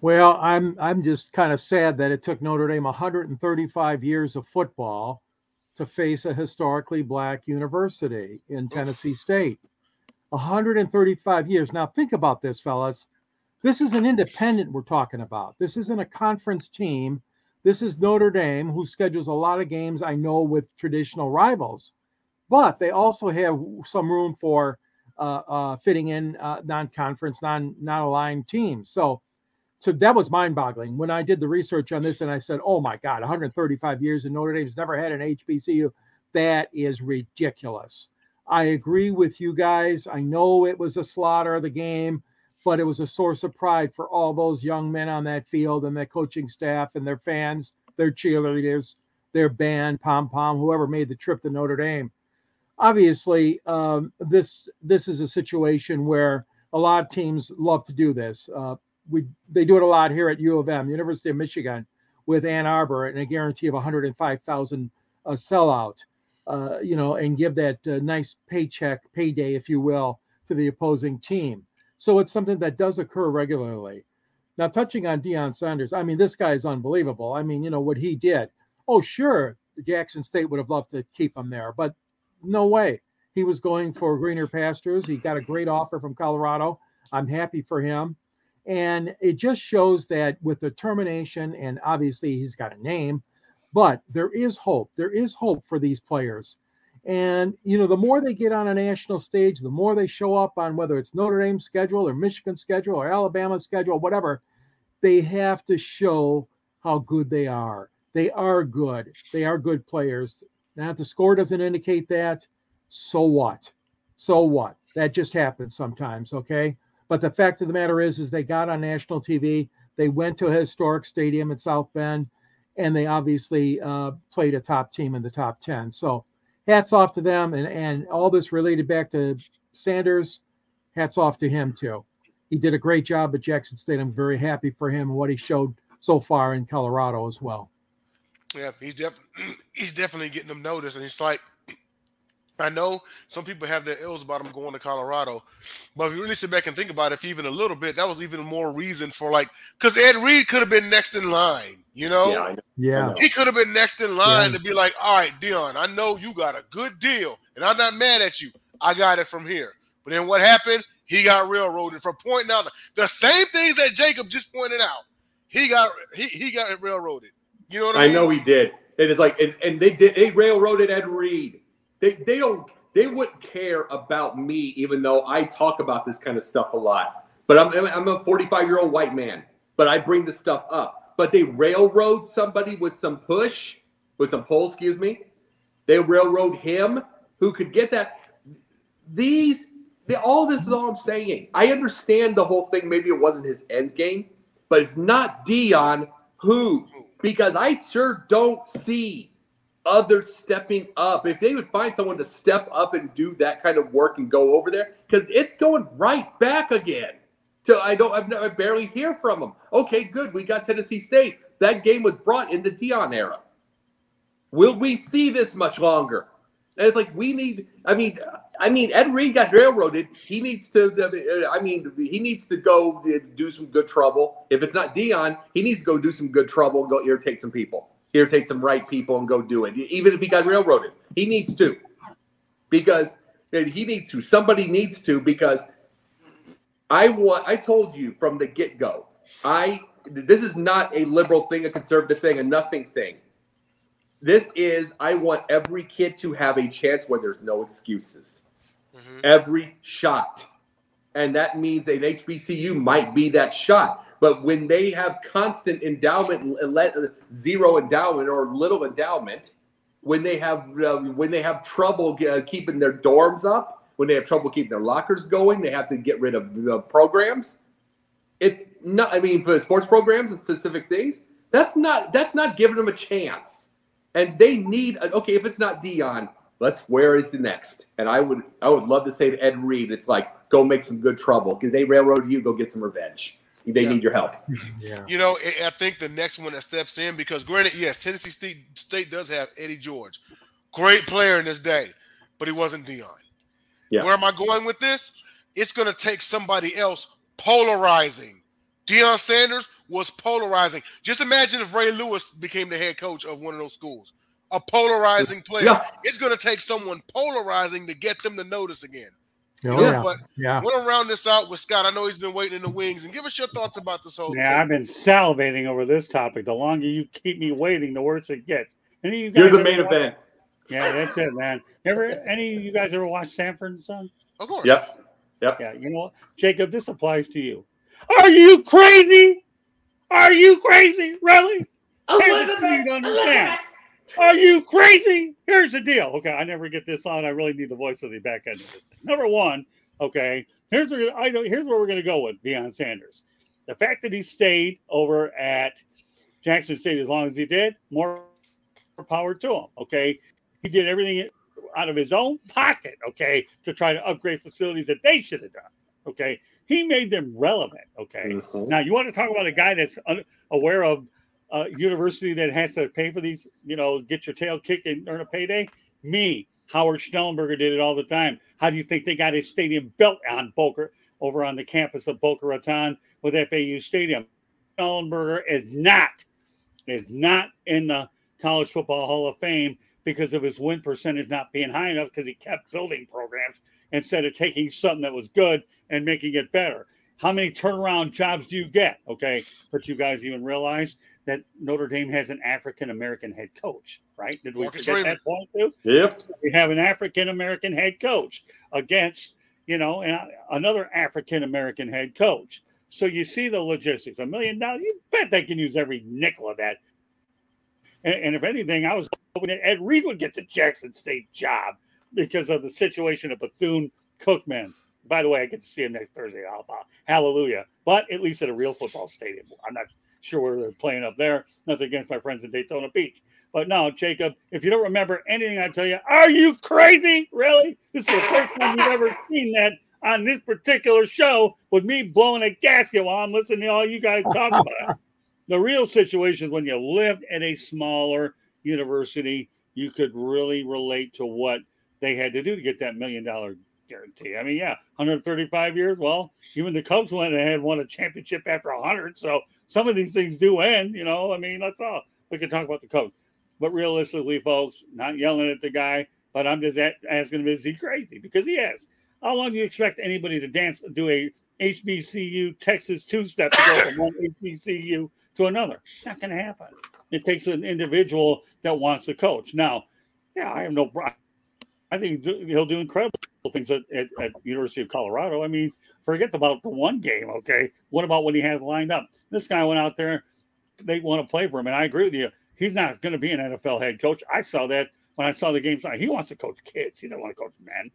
Well, I'm just kind of sad that it took Notre Dame 135 years of football to face a historically black university in Tennessee State. 135 years. Now think about this, fellas. This is an independent we're talking about. This isn't a conference team. This is Notre Dame, who schedules a lot of games, I know, with traditional rivals. But they also have some room for fitting in non-conference, non-aligned teams. So that was mind-boggling when I did the research on this, and I said, "Oh my God, 135 years and Notre Dame's never had an HBCU. That is ridiculous." I agree with you guys. I know it was a slaughter of the game, but it was a source of pride for all those young men on that field and their coaching staff and their fans, their cheerleaders, their band, pom-pom, whoever made the trip to Notre Dame. Obviously, this is a situation where a lot of teams love to do this. They do it a lot here at U of M, University of Michigan, with Ann Arbor, and a guarantee of 105,000 sellout, and give that nice payday, if you will, to the opposing team. So it's something that does occur regularly. Now, touching on Deion Sanders, I mean, this guy is unbelievable. I mean, what he did. Oh, sure, Jackson State would have loved to keep him there, but no way. He was going for greener pastures. He got a great offer from Colorado. I'm happy for him. And it just shows that with determination, and obviously he's got a name, but there is hope. There is hope for these players. And, the more they get on a national stage, the more they show up on whether it's Notre Dame's schedule or Michigan's schedule or Alabama's schedule, whatever, they have to show how good they are. They are good. They are good players. Now, if the score doesn't indicate that, so what? So what? That just happens sometimes, okay? But the fact of the matter is they got on national TV. They went to a historic stadium in South Bend, and they obviously played a top team in the top 10. So hats off to them. And all this related back to Sanders, hats off to him too. He did a great job at Jackson State. I'm very happy for him and what he showed so far in Colorado as well. Yeah, he's definitely getting them noticed. And it's like, I know some people have their ills about him going to Colorado, but if you really sit back and think about it, if even a little bit, that was even more reason for because Ed Reed could have been next in line, Yeah. He could have been next in line to be like, all right, Deion, I know you got a good deal, and I'm not mad at you. I got it from here. But then what happened? He got railroaded for pointing out the same things that Jacob just pointed out. He got railroaded. You know what I mean? I know he did. It is like, and they railroaded Ed Reed. They wouldn't care about me, even though I talk about this kind of stuff a lot. But I'm a 45-year-old white man, but I bring this stuff up. But they railroad somebody with some pull, excuse me. They railroad him who could get that. All this is all I'm saying. I understand the whole thing. Maybe it wasn't his end game, but it's not Deion who, because I sure don't see others stepping up. If they would find someone to step up and do that kind of work and go over there, because it's going right back again. I barely hear from them. Okay, good. We got Tennessee State. That game was brought in the Deion era. Will we see this much longer? And it's like we need. I mean, Ed Reed got railroaded. He needs to. He needs to go do some good trouble. If it's not Deion, he needs to go do some good trouble. Go irritate some people. Irritate some right people and go do it. Even if he got railroaded, he needs to, because he needs to. Somebody needs to, because I told you from the get-go, this is not a liberal thing, a conservative thing, a nothing thing. This is, I want every kid to have a chance where there's no excuses. Mm-hmm. Every shot. And that means an HBCU might be that shot. But when they have constant endowment, zero endowment or little endowment, when they have trouble keeping their dorms up, when they have trouble keeping their lockers going, they have to get rid of programs. It's not. I mean, for sports programs and specific things, that's not giving them a chance. And they need. Okay, if it's not Deion, where is the next? And I would love to say to Ed Reed, it's like, go make some good trouble, because they railroad you. Go get some revenge. They need your help. Yeah. I think the next one that steps in, because granted, yes, Tennessee State does have Eddie George. Great player in his day, but he wasn't Deion. Yeah. Where am I going with this? It's going to take somebody else polarizing. Deion Sanders was polarizing. Just imagine if Ray Lewis became the head coach of one of those schools. A polarizing player. Yeah. It's going to take someone polarizing to get them to notice again. But we'll round this out with Scott. I know he's been waiting in the wings, and give us your thoughts about this whole thing. I've been salivating over this topic. The longer you keep me waiting, the worse it gets. You're the main event. Yeah, that's it, man. Any of you guys ever watch Sanford and Son? Of course. Yep. Yeah, you know what? Jacob, this applies to you. Are you crazy? Are you crazy? Really? Here's the thing you don't understand. Are you crazy? Here's the deal. Okay, I never get this on. I really need the voice of the back end of this thing. Number one, okay, here's where we're going to go with Deion Sanders. The fact that he stayed over at Jackson State as long as he did, more power to him, okay? He did everything out of his own pocket, okay, to try to upgrade facilities that they should have done, okay? He made them relevant, okay? Mm-hmm. Now, you want to talk about a guy that's aware of a university that has to pay for these, get your tail kicked and earn a payday? Me. Howard Schnellenberger did it all the time. How do you think they got his stadium built on over on the campus of Boca Raton with FAU Stadium? Schnellenberger is not in the College Football Hall of Fame because of his win percentage not being high enough, because he kept building programs instead of taking something that was good and making it better. How many turnaround jobs do you get? Okay, but you guys even realize that Notre Dame has an African-American head coach, right? Did we forget that point too? Yep. So we have an African-American head coach against, another African-American head coach. So you see the logistics. $1 million, you bet they can use every nickel of that. And if anything, I was hoping that Ed Reed would get the Jackson State job because of the situation of Bethune-Cookman. By the way, I get to see him next Thursday. Hallelujah. But at least at a real football stadium. I'm not sure where they're playing up there. Nothing against my friends in Daytona Beach. But no, Jacob, if you don't remember anything I tell you, are you crazy? Really? This is the first time you've ever seen that on this particular show with me blowing a gasket while I'm listening to all you guys talk about it. The real situation is when you lived at a smaller university, you could really relate to what they had to do to get that $1 million guarantee. I mean, 135 years. Well, even the Cubs went ahead and won a championship after 100. So some of these things do end, I mean, that's all. We can talk about the Cubs. But realistically, folks, not yelling at the guy, but I'm just asking him, is he crazy? Because he is. How long do you expect anybody to do a HBCU Texas two-step to go from one HBCU to another? It's not going to happen. It takes an individual that wants to coach. Now, I have no problem. I think he'll do incredible things at University of Colorado. I mean, forget about the one game, okay? What about what he has lined up? This guy went out there. They want to play for him, and I agree with you. He's not going to be an NFL head coach. I saw that when I saw the game. He wants to coach kids. He doesn't want to coach men.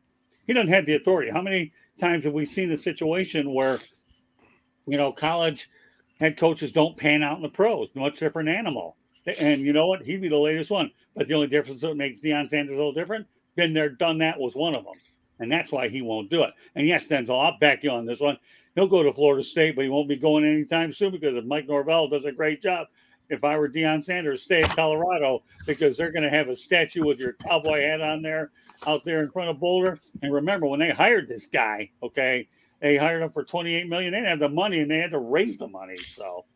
He doesn't have the authority. How many times have we seen the situation where, college head coaches don't pan out in the pros? Much different animal. And you know what? He'd be the latest one. But the only difference that makes Deion Sanders a little different, been there, done that, was one of them. And that's why he won't do it. And yes, Denzel, I'll back you on this one. He'll go to Florida State, but he won't be going anytime soon because if Mike Norvell does a great job. If I were Deion Sanders, stay at Colorado because they're going to have a statue with your cowboy hat on there out there in front of Boulder. And remember, when they hired this guy, okay, they hired him for $28 million. They didn't have the money, and they had to raise the money. So,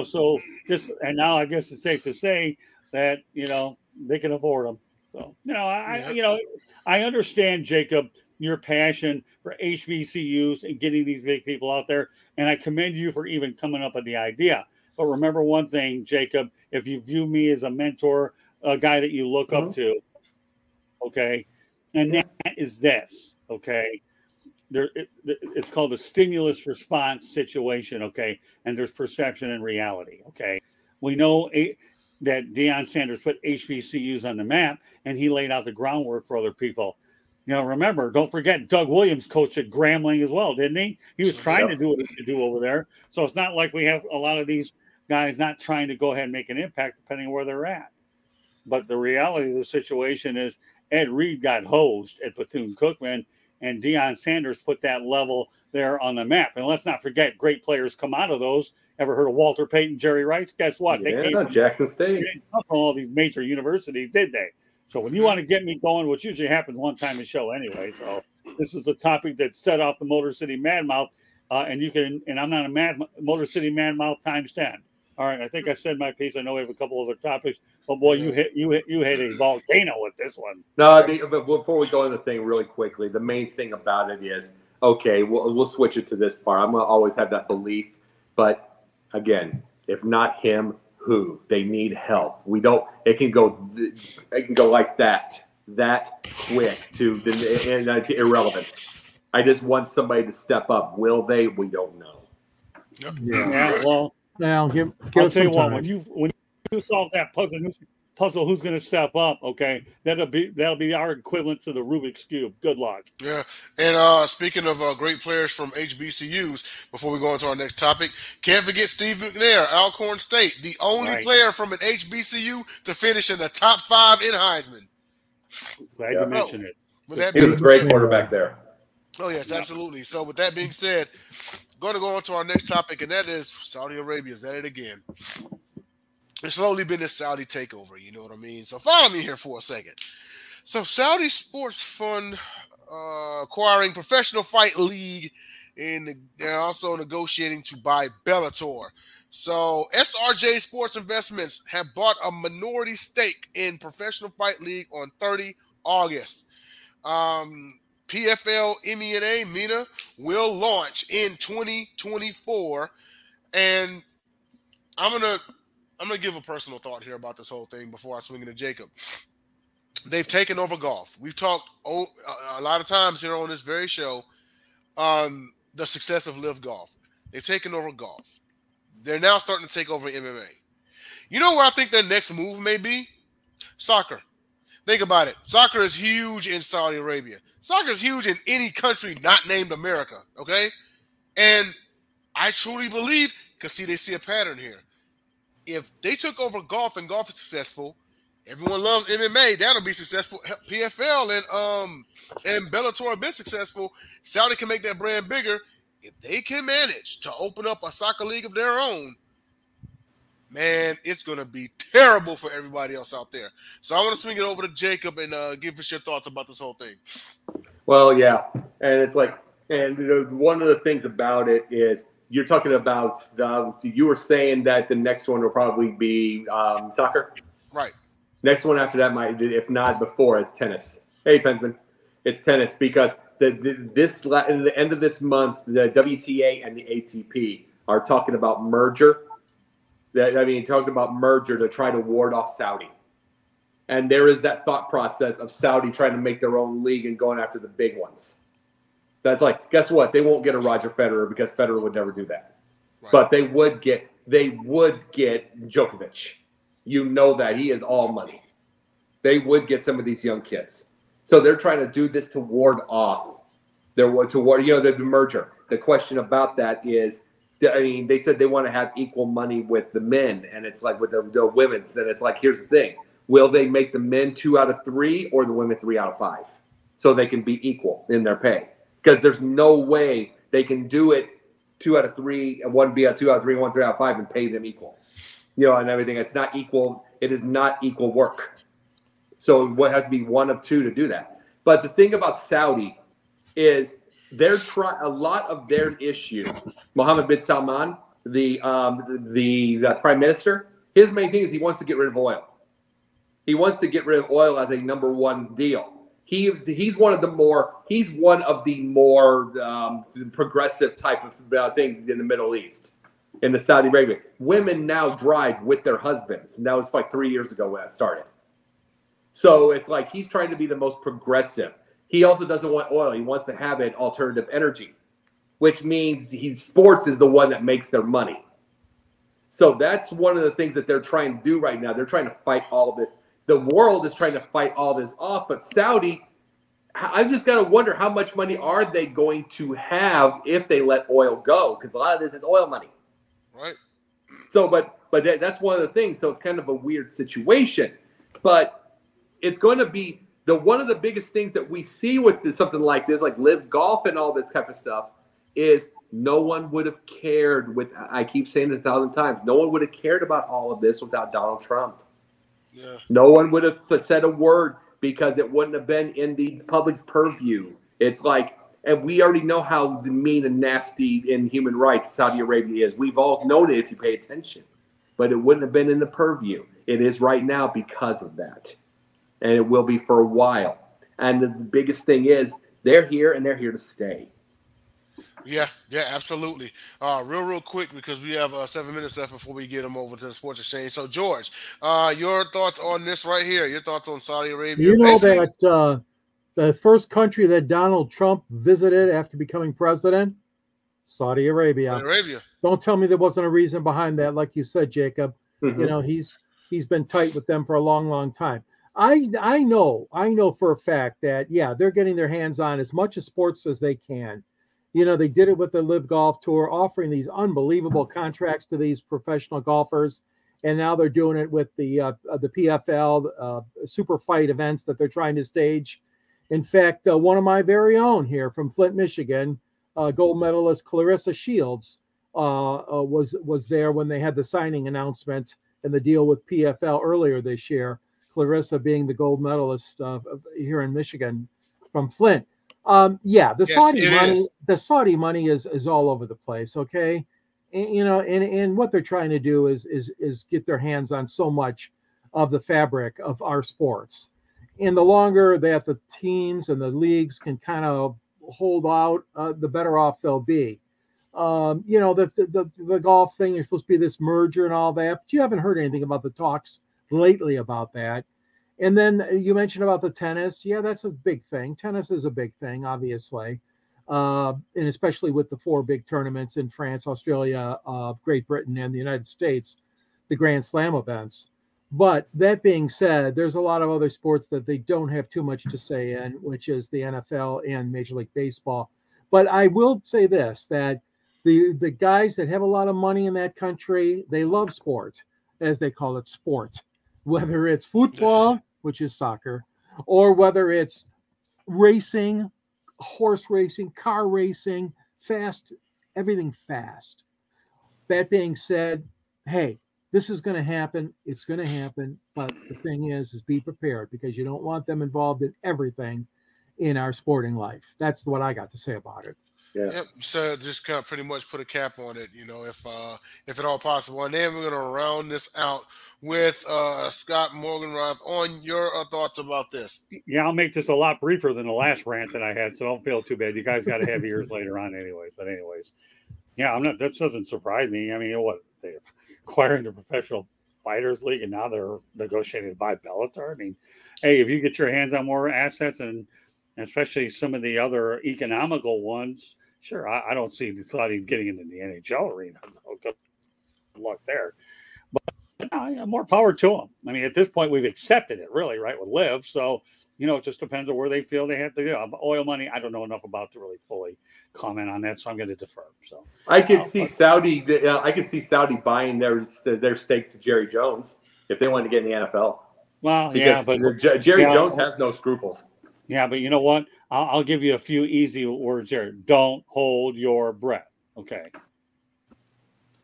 so this, and now I guess it's safe to say that they can afford him. So, I understand, Jacob, your passion for HBCUs and getting these big people out there, and I commend you for even coming up with the idea. But remember one thing, Jacob, if you view me as a mentor, a guy that you look up to, okay, and that is this, okay, it's called a stimulus response situation, okay, and there's perception and reality, okay. We know that Deion Sanders put HBCUs on the map, and he laid out the groundwork for other people. Remember, don't forget, Doug Williams coached at Grambling as well, didn't he? He was trying to do what he could do over there. So it's not like we have a lot of these guys not trying to go ahead and make an impact depending on where they're at. But the reality of the situation is Ed Reed got hosed at Bethune-Cookman, and Deion Sanders put that level there on the map. And let's not forget, great players come out of those. Ever heard of Walter Payton, Jerry Rice? Guess what? They came from Jackson State. They didn't come from all these major universities, did they? So when you want to get me going, which usually happens one time a show anyway, so this is a topic that set off the Motor City Mad Mouth, and I'm not a Motor City Mad Mouth times 10. All right, I think I said my piece. I know we have a couple other topics, but boy, you hit a volcano with this one. No, but before we go into the thing really quickly, the main thing about it is, okay, we'll switch it to this part. I'm gonna always have that belief, but again, if not him, who? They need help. We don't. It can go like that quick to irrelevance. I just want somebody to step up. Will they? We don't know. Yep. Yeah. Well, Now, give I'll us tell you some what. time. When you solve that puzzle, who's going to step up? Okay, that'll be our equivalent to the Rubik's cube. Good luck. Yeah, and speaking of great players from HBCUs, before we go into our next topic, can't forget Steve McNair, Alcorn State, the only player from an HBCU to finish in the top 5 in Heisman. Glad you mentioned it. He was a great quarterback there. Oh, yes, absolutely. So with that being said, going to go on to our next topic, and that is Saudi Arabia. Is that it again? It's slowly been this Saudi takeover, you know what I mean? So follow me here for a second. So Saudi Sports Fund acquiring Professional Fight League, and they're also negotiating to buy Bellator. So SRJ Sports Investments have bought a minority stake in Professional Fight League on 30 August. PFL MENA will launch in 2024, and I'm gonna give a personal thought here about this whole thing before I swing into Jacob. They've taken over golf. We've talked a lot of times here on this very show on the success of Live Golf. They've taken over golf. They're now starting to take over MMA. You know where I think their next move may be? Soccer. Think about it. Soccer is huge in Saudi Arabia. Soccer is huge in any country not named America, okay? And I truly believe, because see, they see a pattern here. If they took over golf and golf is successful, everyone loves MMA, that'll be successful. PFL and Bellator have been successful. Saudi can make that brand bigger. If they can manage to open up a soccer league of their own, man, it's going to be terrible for everybody else out there. So I want to swing it over to Jacob and give us your thoughts about this whole thing. Well, yeah. And it's like, and you know, one of the things about it is you're talking about, you were saying that the next one will probably be soccer. Right. Next one after that might, if not before, is tennis. Hey, Pensman, it's tennis because in the end of this month, the WTA and the ATP are talking about merger. Talking about merger to try to ward off Saudi. And there is that thought process of Saudi trying to make their own league and going after the big ones. That's like, guess what? They won't get a Roger Federer because Federer would never do that. Right. But they would get Djokovic. You know that he is all money. They would get some of these young kids. So they're trying to do this to ward off the merger. The question about that is, they said they want to have equal money with the men, and it's like with the women's. And it's like, here's the thing: will they make the men 2 out of 3 or the women 3 out of 5, so they can be equal in their pay? Because there's no way they can do it 2 out of 3 and one be a 2 out of 3, 1 3 out of 5, and pay them equal. And everything. It's not equal. It is not equal work. So it would have to be 1 of 2 to do that. But the thing about Saudi is they're trying a lot of their issue. Mohammed bin Salman, the prime minister, his main thing is he wants to get rid of oil. He wants to get rid of oil as a number 1 deal. He's one of the more progressive type of things in the Middle East. In the Saudi Arabia, women now drive with their husbands. And that was like 3 years ago when that started. So it's like he's trying to be the most progressive. He also doesn't want oil. He wants to have an alternative energy, which means sports is the one that makes their money. So that's one of the things that they're trying to do right now. They're trying to fight all of this. The world is trying to fight all this off, but Saudi, I just got to wonder how much money are they going to have if they let oil go? Because a lot of this is oil money. Right. So, but that's one of the things. So it's kind of a weird situation, but it's going to be one of the biggest things that we see with something like this, like Live Golf and all this type of stuff, is no one would have cared I keep saying this 1,000 times, no one would have cared about all of this without Donald Trump. Yeah. No one would have said a word because it wouldn't have been in the public's purview. It's like, and we already know how mean and nasty in human rights Saudi Arabia is. We've all known it if you pay attention. But it wouldn't have been in the purview. It is right now because of that. And it will be for a while. And the biggest thing is they're here and they're here to stay. Yeah, absolutely. Real quick, because we have 7 minutes left before we get them over to the Sports Exchange. So, George, your thoughts on this right here? Your thoughts on Saudi Arabia? You know that The first country that Donald Trump visited after becoming president, Saudi Arabia. Don't tell me there wasn't a reason behind that, like you said, Jacob. You know, he's been tight with them for a long, long time. I know for a fact that, yeah, they're getting their hands on as much of sports as they can. You know, they did it with the Live Golf Tour, offering these unbelievable contracts to these professional golfers. And now they're doing it with the PFL super fight events that they're trying to stage. In fact, one of my very own here from Flint, Michigan, gold medalist Clarissa Shields was there when they had the signing announcement and the deal with PFL earlier this year. Clarissa being the gold medalist here in Michigan from Flint. Yeah, the Saudi money is all over the place. Okay, and, you know, and what they're trying to do is get their hands on so much of the fabric of our sports. And the longer that the teams and the leagues can kind of hold out, the better off they'll be. You know, the golf thing, there's supposed to be this merger and all that, but you haven't heard anything about the talks lately about that. And then you mentioned about the tennis. Yeah, that's a big thing. Tennis is a big thing, obviously. And especially with the 4 big tournaments in France, Australia, Great Britain, and the United States, the Grand Slam events. But that being said, there's a lot of other sports that they don't have too much to say in, which is the NFL and Major League Baseball. But I will say this, that the guys that have a lot of money in that country, they love sport, as they call it, sport. Whether it's football, which is soccer, or whether it's racing, horse racing, car racing, fast, everything fast. That being said, hey, this is going to happen. It's going to happen. But the thing is be prepared, because you don't want them involved in everything in our sporting life. That's what I got to say about it. Yeah. Yep. So just kind of pretty much put a cap on it, you know, if at all possible. And then we're going to round this out with Scott Morgenroth on your thoughts about this. Yeah, I'll make this a lot briefer than the last rant that I had, so don't feel too bad. You guys got to have ears later on anyways. But anyways, yeah, that doesn't surprise me. I mean, you know what? They're acquiring the Professional Fighters League, and now they're negotiating to buy Bellator. I mean, hey, if you get your hands on more assets, and especially some of the other economical ones, sure, I don't see the Saudis getting into the NHL arena. So good luck there. But more power to them. I mean, at this point, we've accepted it, really, right, with Liv. So, you know, it just depends on where they feel they have to go. Oil money, I don't know enough about to really fully comment on that, so I'm going to defer. So I could see Saudi. I could see Saudi buying their stake to Jerry Jones if they wanted to get in the NFL. Well, because yeah, but Jerry Jones has no scruples. Yeah, but you know what? I'll give you a few easy words here. Don't hold your breath. Okay.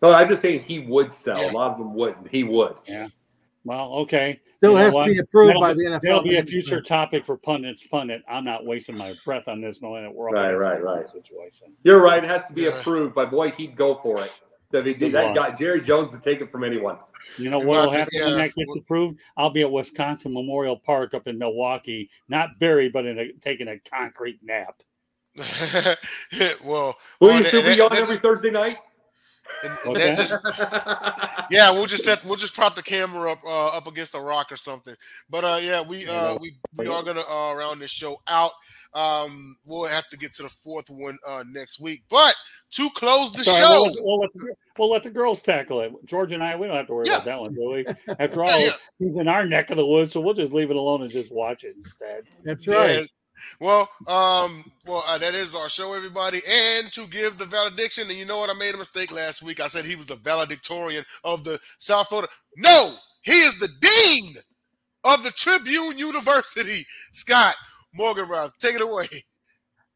No, I'm just saying he would sell. A lot of them wouldn't. He would. Yeah. Well, okay. Still has to be approved by the NFL. That'll be a future topic for Pundit. I'm not wasting my breath on this, knowing that we're all right. Situation. You're right. It has to be approved. But boy, he'd go for it. So if he did, that guy Jerry Jones would take it from anyone. You know what will happen when that gets approved? I'll be at Wisconsin Memorial Park up in Milwaukee, not buried, but taking a concrete nap. Will you still be on every Thursday night? We'll just prop the camera up against a rock or something. But we are gonna round this show out. We'll have to get to the fourth one next week. But to close the show, we'll let the girls tackle it. George and I, we don't have to worry about that one, do we? After all, he's in our neck of the woods, so we'll just leave it alone and just watch it instead. That's right. Yeah. Well, that is our show, everybody. And to give the valediction, and you know what? I made a mistake last week. I said he was the valedictorian of the South Florida. No, he is the dean of the Tribune University. Scott Morgenroth, take it away.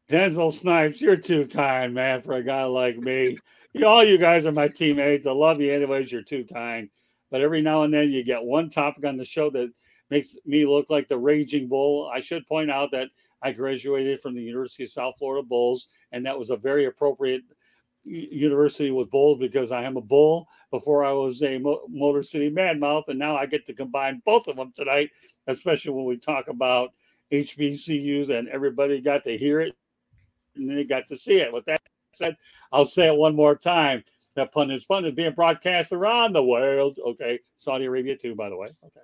Denzel Snipes, you're too kind, man, for a guy like me. All you guys are my teammates. I love you anyways. You're too kind. But every now and then you get one topic on the show that makes me look like the raging bull. I should point out that I graduated from the University of South Florida Bulls, and that was a very appropriate university with bulls because I am a bull before I was a Motor City Madmouth, and now I get to combine both of them tonight, especially when we talk about HBCUs, and everybody got to hear it and they got to see it. With that said, I'll say it one more time. That Pundit is being broadcast around the world. Okay. Saudi Arabia too, by the way. Okay.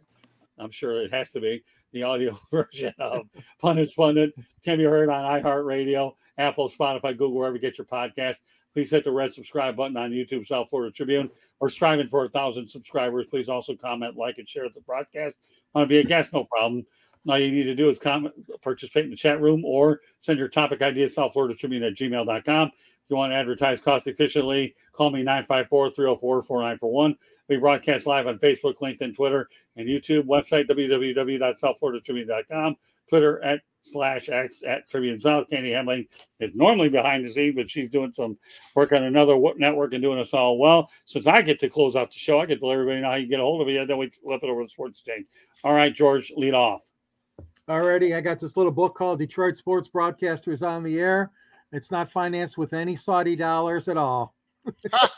I'm sure it has to be. the audio version of Pundit's Pundit can be heard on iHeartRadio, Apple, Spotify, Google, wherever you get your podcast. Please hit the red subscribe button on YouTube, South Florida Tribune. We're striving for 1,000 subscribers. Please also comment, like, and share the broadcast. Want to be a guest? No problem. All you need to do is comment, participate in the chat room, or send your topic ideas to southfloridatribune@gmail.com. If you want to advertise cost efficiently, call me 954-304-4941. We broadcast live on Facebook, LinkedIn, Twitter, and YouTube. Website, www.southfloridatribune.com. Twitter @/X @Tribune South. Candy Hemling is normally behind the scenes, but she's doing some work on another network and doing us all well. Since I get to close out the show, I get to let everybody know how you get a hold of me, and then we flip it over to the Sports Exchange. All right, George, lead off. Alrighty, I got this little book called Detroit Sports Broadcasters on the Air. It's not financed with any Saudi dollars at all. And how's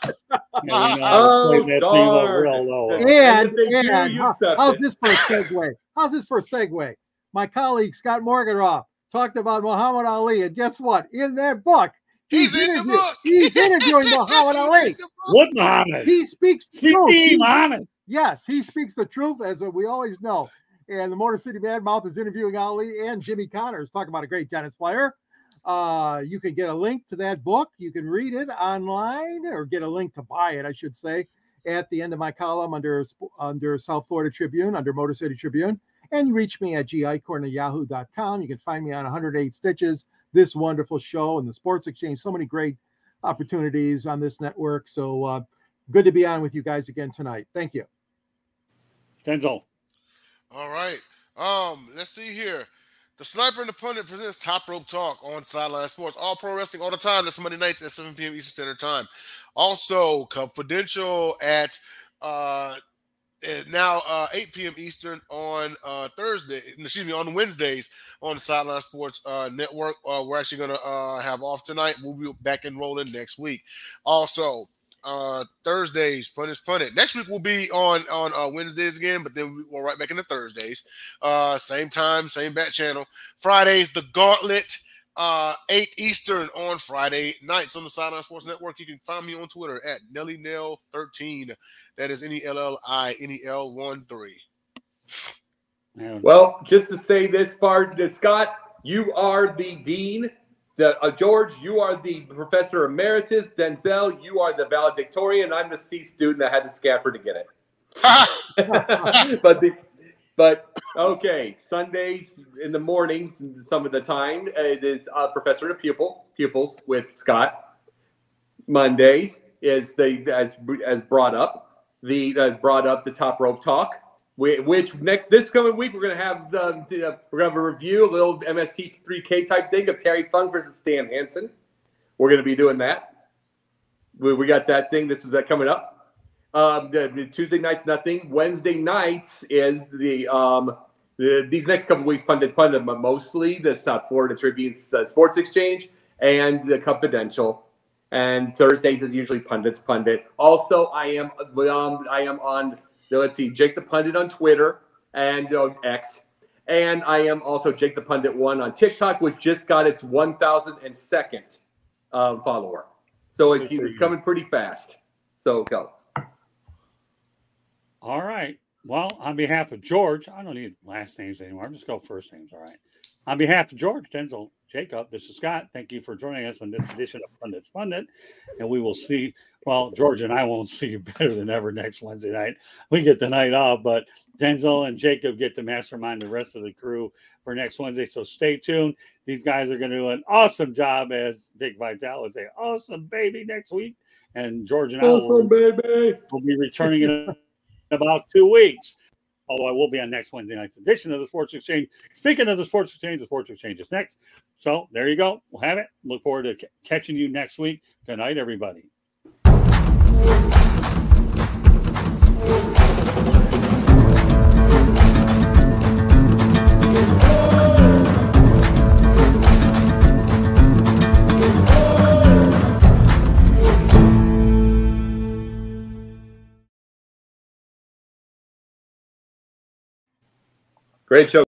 this for a segue? How's this for a segue? My colleague Scott Morgenroth talked about Muhammad Ali, and guess what? In that book, he's interviewing Muhammad Ali. What Muhammad? He speaks the truth. Muhammad. Yes, he speaks the truth, as we always know. And the Motor City Badmouth is interviewing Ali, and Jimmy Connors talking about a great tennis player. You can get a link to that book. You can read it online, or get a link to buy it, I should say, at the end of my column under South Florida Tribune, under Motor City Tribune. And you reach me at gicorn@yahoo.com. You can find me on 108 Stitches, this wonderful show, and the Sports Exchange. So many great opportunities on this network. So good to be on with you guys again tonight. Thank you. Denzel. All right. Let's see here. The Sniper and the Pundit presents Top Rope Talk on Sideline Sports. All pro wrestling all the time. That's Monday nights at 7 p.m. Eastern Standard Time. Also, Confidential at now 8 p.m. Eastern on on Wednesdays on the Sideline Sports Network. We're actually going to have off tonight. We'll be back and rolling next week. Also, Thursdays, Pundit. Next week we'll be on Wednesdays again, but then we're right back into Thursdays. Same time, same bat channel. Fridays, the Gauntlet, 8 Eastern on Friday nights on the Sideline Sports Network. You can find me on Twitter at NellyNell13. That is NELLINEL13. Well, just to say this part, Scott, you are the dean. George, you are the professor emeritus. Denzel, you are the valedictorian. I'm the C student that had to scamper to get it. but okay, Sundays in the mornings, some of the time, it is professor to pupils with Scott. Mondays is as brought up the Top Rope Talk. Which this coming week we're gonna have a review, a little MST3K type thing of Terry Funk versus Stan Hansen. We're gonna be doing that. We got that thing. This is coming up. The Tuesday nights nothing. Wednesday nights is these next couple weeks Pundit, but mostly the South Florida Tribune's Sports Exchange and the Confidential. And Thursdays is usually Pundit's Pundit. Also, I am on. Let's see, Jake the Pundit on Twitter and X. And I am also Jake the Pundit 1 on TikTok, which just got its 1,002nd follower. So it's coming pretty fast. So go. All right. Well, on behalf of George, I don't need last names anymore. I'll just go first names. All right. On behalf of George, Denzel, Jacob, this is Scott. Thank you for joining us on this edition of Pundit's Pundit. And we will see, well, George and I won't see you better than ever next Wednesday night. We get the night off, but Denzel and Jacob get to mastermind the rest of the crew for next Wednesday. So stay tuned. These guys are going to do an awesome job, as Dick Vitale would say, awesome baby next week. And George and I will be returning in about 2 weeks. Although I will be on next Wednesday night's edition of the Sports Exchange. Speaking of the Sports Exchange is next. So there you go. We'll have it. Look forward to catching you next week. Good night, everybody. Great show.